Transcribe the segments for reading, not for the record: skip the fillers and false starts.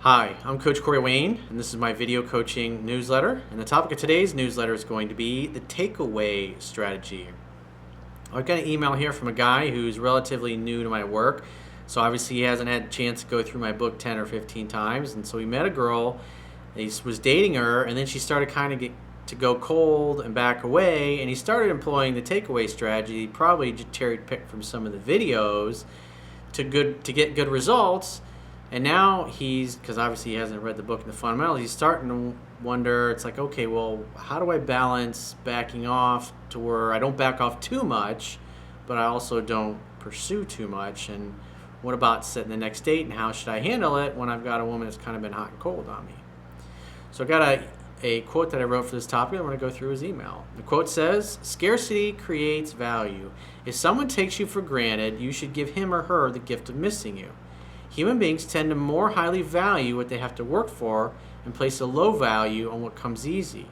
Hi, I'm Coach Corey Wayne, and this is my video coaching newsletter. And the topic of today's newsletter is going to be the takeaway strategy. I've got an email here from a guy who's relatively new to my work, so obviously he hasn't had a chance to go through my book 10 or 15 times. And so he met a girl, he was dating her, and then she started kind of to go cold and back away, and he started employing the takeaway strategy, probably just cherry-picked from some of the videos to get good results. And now because obviously he hasn't read the book in the fundamentals, he's starting to wonder, it's like, okay, well, how do I balance backing off to where I don't back off too much, but I also don't pursue too much? And what about setting the next date, and how should I handle it when I've got a woman that's kind of been hot and cold on me? So I got a quote that I wrote for this topic. I'm going to go through his email. The quote says, "Scarcity creates value. If someone takes you for granted, you should give him or her the gift of missing you. Human beings tend to more highly value what they have to work for and place a low value on what comes easy.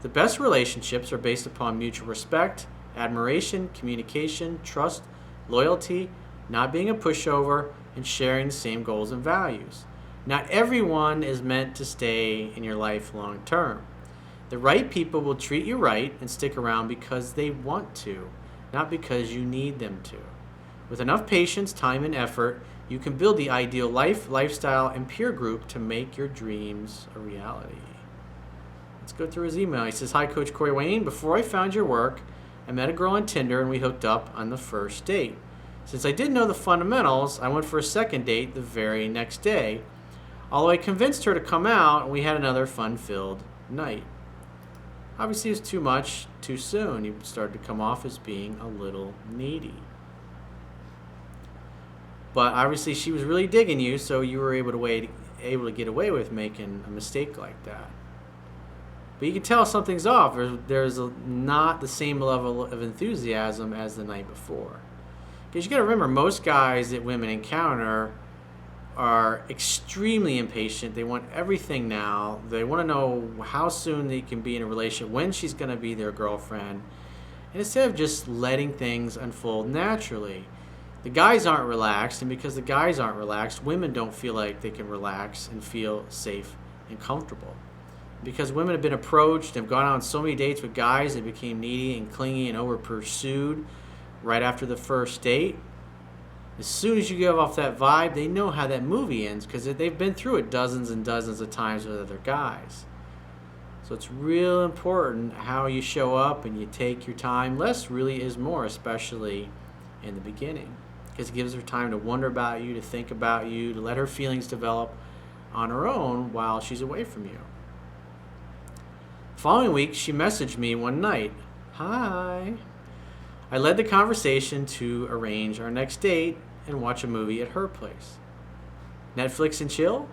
The best relationships are based upon mutual respect, admiration, communication, trust, loyalty, not being a pushover, and sharing the same goals and values. Not everyone is meant to stay in your life long term. The right people will treat you right and stick around because they want to, not because you need them to. With enough patience, time, and effort, you can build the ideal life, lifestyle, and peer group to make your dreams a reality." Let's go through his email. He says, "Hi, Coach Corey Wayne. Before I found your work, I met a girl on Tinder and we hooked up on the first date. Since I didn't know the fundamentals, I went for a second date the very next day, although I convinced her to come out and we had another fun-filled night. Obviously, it was too much too soon. You started to come off as being a little needy. But obviously she was really digging you, so you were able to get away with making a mistake like that. But you can tell something's off. There's not the same level of enthusiasm as the night before. Because you got to remember, most guys that women encounter are extremely impatient. They want everything now. They want to know how soon they can be in a relationship, when she's going to be their girlfriend. And instead of just letting things unfold naturally, the guys aren't relaxed, and because the guys aren't relaxed, women don't feel like they can relax and feel safe and comfortable. Because women have been approached, have gone on so many dates with guys that became needy and clingy and over-pursued right after the first date. As soon as you give off that vibe, they know how that movie ends because they've been through it dozens and dozens of times with other guys. So it's real important how you show up and you take your time. Less really is more, especially in the beginning, because it gives her time to wonder about you, to think about you, to let her feelings develop on her own while she's away from you. The following week, she messaged me one night. "Hi." I led the conversation to arrange our next date and watch a movie at her place. Netflix and chill?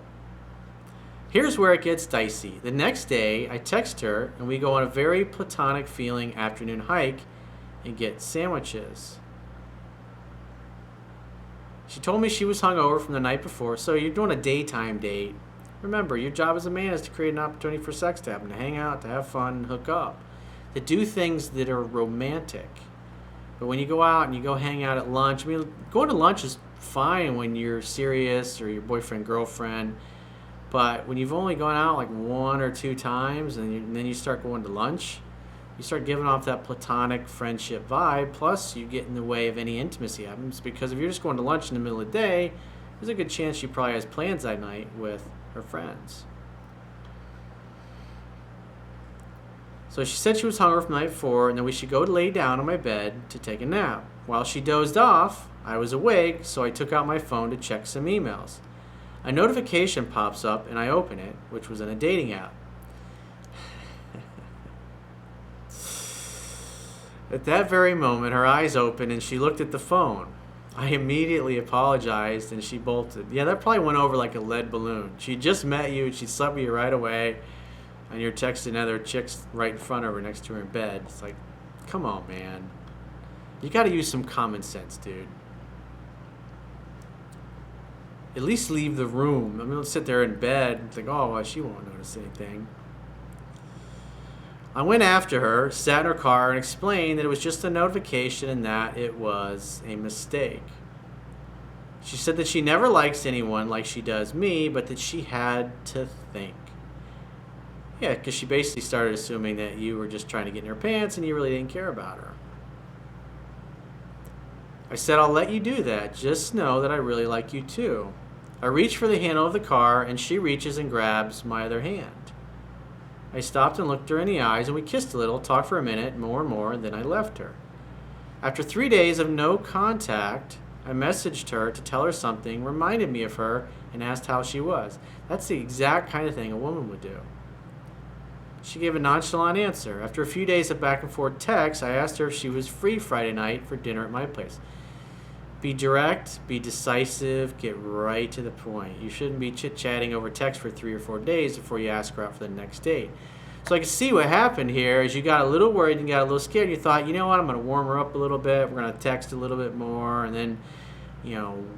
Here's where it gets dicey. The next day, I text her and we go on a very platonic feeling afternoon hike and get sandwiches. She told me she was hungover from the night before, so you're doing a daytime date. Remember, your job as a man is to create an opportunity for sex to happen, to hang out, to have fun, and hook up, to do things that are romantic. But when you go out and you go hang out at lunch, I mean, going to lunch is fine when you're serious or your boyfriend, girlfriend, but when you've only gone out like one or two times and then you start going to lunch, you start giving off that platonic friendship vibe, plus you get in the way of any intimacy happens, because if you're just going to lunch in the middle of the day, there's a good chance she probably has plans that night with her friends. So she said she was hungry from the night before and that we should go to lay down on my bed to take a nap. While she dozed off, I was awake, so I took out my phone to check some emails. A notification pops up and I open it, which was in a dating app. At that very moment, her eyes opened and she looked at the phone. I immediately apologized and she bolted. Yeah, that probably went over like a lead balloon. She just met you and she slept with you right away, and you're texting other chicks right in front of her next to her in bed. It's like, come on, man. You got to use some common sense, dude. At least leave the room. I mean, don't sit there in bed and think, oh, well, she won't notice anything. I went after her, sat in her car, and explained that it was just a notification and that it was a mistake. She said that she never likes anyone like she does me, but that she had to think. Yeah, because she basically started assuming that you were just trying to get in her pants and you really didn't care about her. I said, I'll let you do that. Just know that I really like you too. I reach for the handle of the car and she reaches and grabs my other hand. I stopped and looked her in the eyes and we kissed a little, talked for a minute, more and more, and then I left her. After 3 days of no contact, I messaged her to tell her something, reminded me of her, and asked how she was. That's the exact kind of thing a woman would do. She gave a nonchalant answer. After a few days of back and forth texts, I asked her if she was free Friday night for dinner at my place. Be direct, be decisive, get right to the point. You shouldn't be chit-chatting over text for 3 or 4 days before you ask her out for the next date. So I can see what happened here is you got a little worried and got a little scared. You thought, you know what, I'm going to warm her up a little bit. We're going to text a little bit more. And then,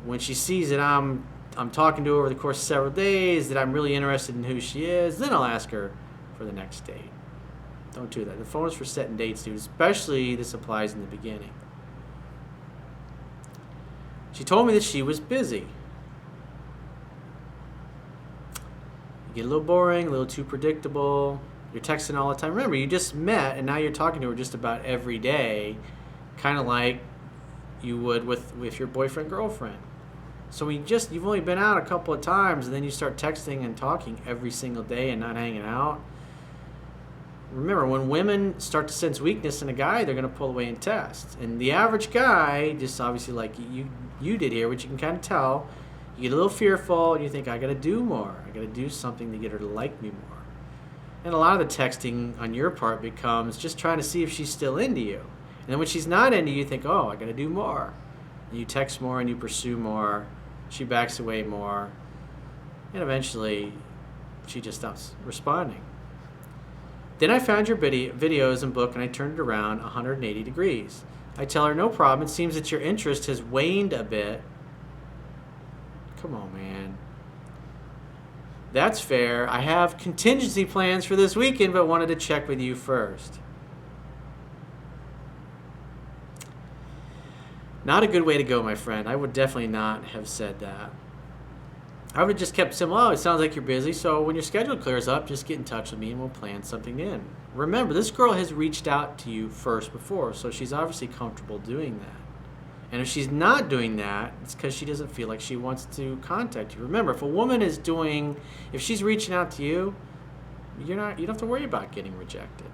when she sees that I'm talking to her over the course of several days, that I'm really interested in who she is, then I'll ask her for the next date. Don't do that. The phone is for setting dates, dude. Especially this applies in the beginning. She told me that she was busy. You get a little boring, a little too predictable. You're texting all the time. Remember, you just met, and now you're talking to her just about every day, kind of like you would with your boyfriend, girlfriend. So you've only been out a couple of times, and then you start texting and talking every single day and not hanging out. Remember, when women start to sense weakness in a guy, they're going to pull away and test. And the average guy, just obviously like you did here, which you can kind of tell, you get a little fearful, and you think, I got to do more. I got to do something to get her to like me more. And a lot of the texting on your part becomes just trying to see if she's still into you. And then when she's not into you, you think, oh, I got to do more. And you text more and you pursue more. She backs away more. And eventually, she just stops responding. Then I found your videos and book and I turned it around 180 degrees. I tell her, no problem. It seems that your interest has waned a bit. Come on, man. That's fair. I have contingency plans for this weekend, but wanted to check with you first. Not a good way to go, my friend. I would definitely not have said that. I would have just kept simple. Oh, it sounds like you're busy, so when your schedule clears up, just get in touch with me and we'll plan something in. Remember, this girl has reached out to you first before, so she's obviously comfortable doing that. And if she's not doing that, it's because she doesn't feel like she wants to contact you. Remember, if she's reaching out to you, you don't have to worry about getting rejected.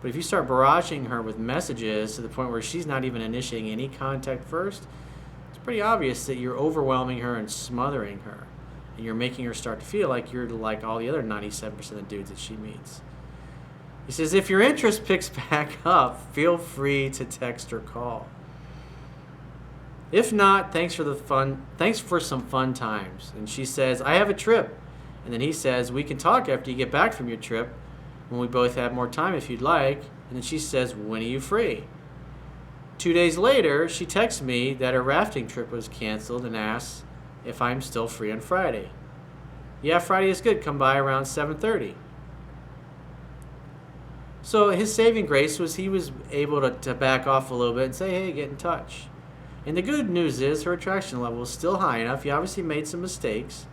But if you start barraging her with messages to the point where she's not even initiating any contact first, it's pretty obvious that you're overwhelming her and smothering her. And you're making her start to feel like you're like all the other 97% of the dudes that she meets. He says, if your interest picks back up, feel free to text or call. If not, thanks for some fun times. And she says, I have a trip. And then he says, we can talk after you get back from your trip when we both have more time if you'd like. And then she says, when are you free? 2 days later, she texts me that her rafting trip was canceled and asks if I'm still free on Friday. Yeah, Friday is good. Come by around 7:30. So his saving grace was he was able to back off a little bit and say, hey, get in touch. And the good news is her attraction level was still high enough. He obviously made some mistakes,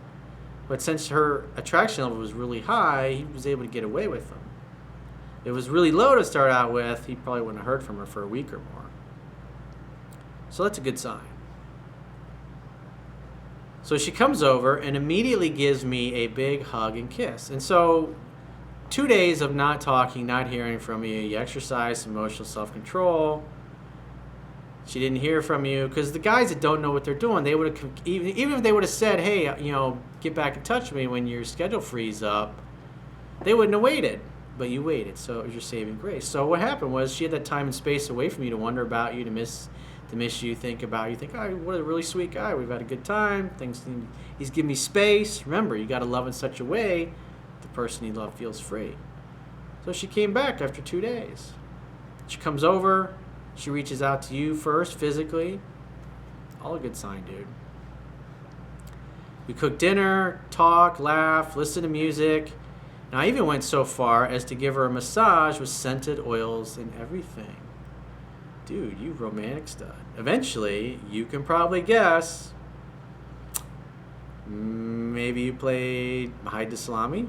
but since her attraction level was really high, he was able to get away with them. If it was really low to start out with, he probably wouldn't have heard from her for a week or more. So that's a good sign. So she comes over and immediately gives me a big hug and kiss. And so 2 days of not talking, not hearing from you, you exercise some emotional self-control. She didn't hear from you because the guys that don't know what they're doing, they would have even if they would have said, hey, get back in touch with me when your schedule frees up, they wouldn't have waited. But you waited, so it was your saving grace. So what happened was she had that time and space away from you to wonder about you, to miss you, think about you, think, oh, what a really sweet guy. We've had a good time. He's giving me space. Remember, you got to love in such a way the person you love feels free. So she came back after 2 days. She comes over. She reaches out to you first physically. All a good sign, dude. We cook dinner, talk, laugh, listen to music. And I even went so far as to give her a massage with scented oils and everything. dude, you romantic stud. Eventually, you can probably guess. Maybe you played hide the salami.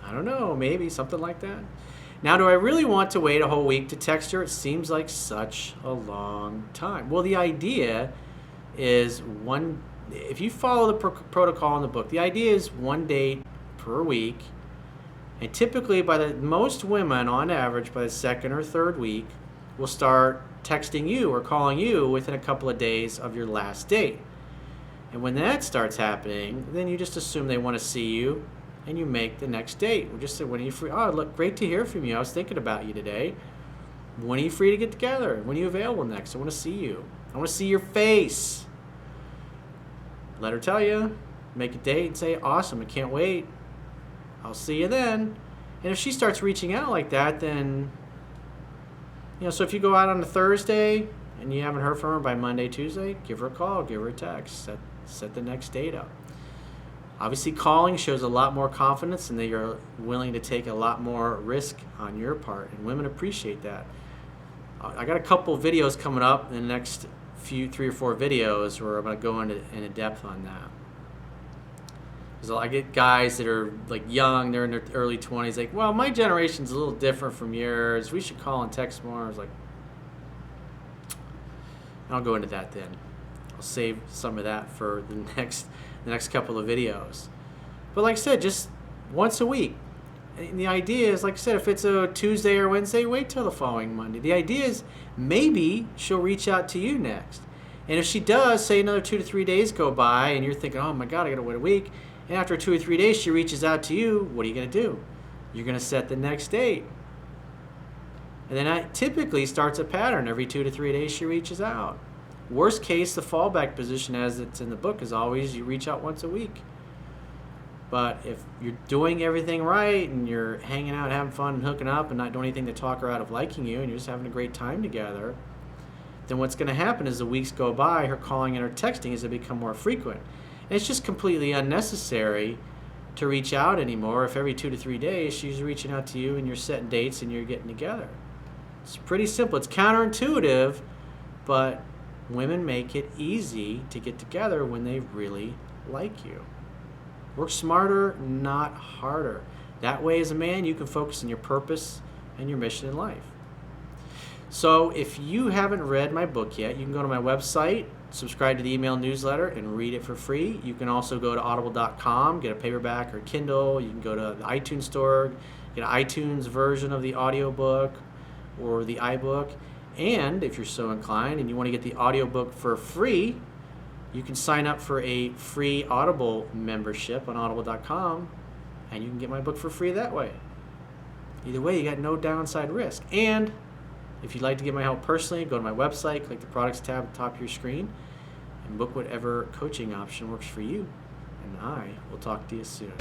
I don't know, maybe something like that. Now, do I really want to wait a whole week to text her? It seems like such a long time. Well, the idea is if you follow the protocol in the book, the idea is one date per week. And typically, most women, on average, by the second or third week, will start texting you or calling you within a couple of days of your last date. And when that starts happening, then you just assume they want to see you, and you make the next date. We just say, when are you free? Oh, look, great to hear from you. I was thinking about you today. When are you free to get together? When are you available next? I want to see you. I want to see your face. Let her tell you. Make a date and say, awesome, I can't wait. I'll see you then. And if she starts reaching out like that, then, so if you go out on a Thursday and you haven't heard from her by Monday, Tuesday, give her a call, give her a text, set the next date up. Obviously, calling shows a lot more confidence and that you're willing to take a lot more risk on your part, and women appreciate that. I got a couple of videos coming up in the next 3 or 4 videos where I'm going to go into depth on that. So I get guys that are like young, they're in their early 20s, like, well, my generation's a little different from yours. We should call and text more. I was like, I'll go into that then. I'll save some of that for the next couple of videos. But like I said, just once a week. And the idea is, like I said, if it's a Tuesday or Wednesday, wait till the following Monday. The idea is maybe she'll reach out to you next. And if she does, say another 2 to 3 days go by and you're thinking, oh my God, I gotta wait a week. And after 2 or 3 days, she reaches out to you, what are you gonna do? You're gonna set the next date. And then that typically starts a pattern. Every 2 to 3 days, she reaches out. Worst case, the fallback position, as it's in the book, is always you reach out once a week. But if you're doing everything right and you're hanging out, having fun, and hooking up and not doing anything to talk her out of liking you, and you're just having a great time together, then what's going to happen as the weeks go by, her calling and her texting is to become more frequent. And it's just completely unnecessary to reach out anymore if every 2 to 3 days she's reaching out to you and you're setting dates and you're getting together. It's pretty simple. It's counterintuitive, but women make it easy to get together when they really like you. Work smarter, not harder. That way, as a man, you can focus on your purpose and your mission in life. So if you haven't read my book yet, you can go to my website, subscribe to the email newsletter, and read it for free. You can also go to audible.com, get a paperback or Kindle. You can go to the iTunes store, get an iTunes version of the audiobook or the iBook. And if you're so inclined and you want to get the audiobook for free, you can sign up for a free Audible membership on audible.com, and you can get my book for free that way. Either way, you got no downside risk. And if you'd like to get my help personally, go to my website, click the products tab at the top of your screen, and book whatever coaching option works for you. And I will talk to you soon.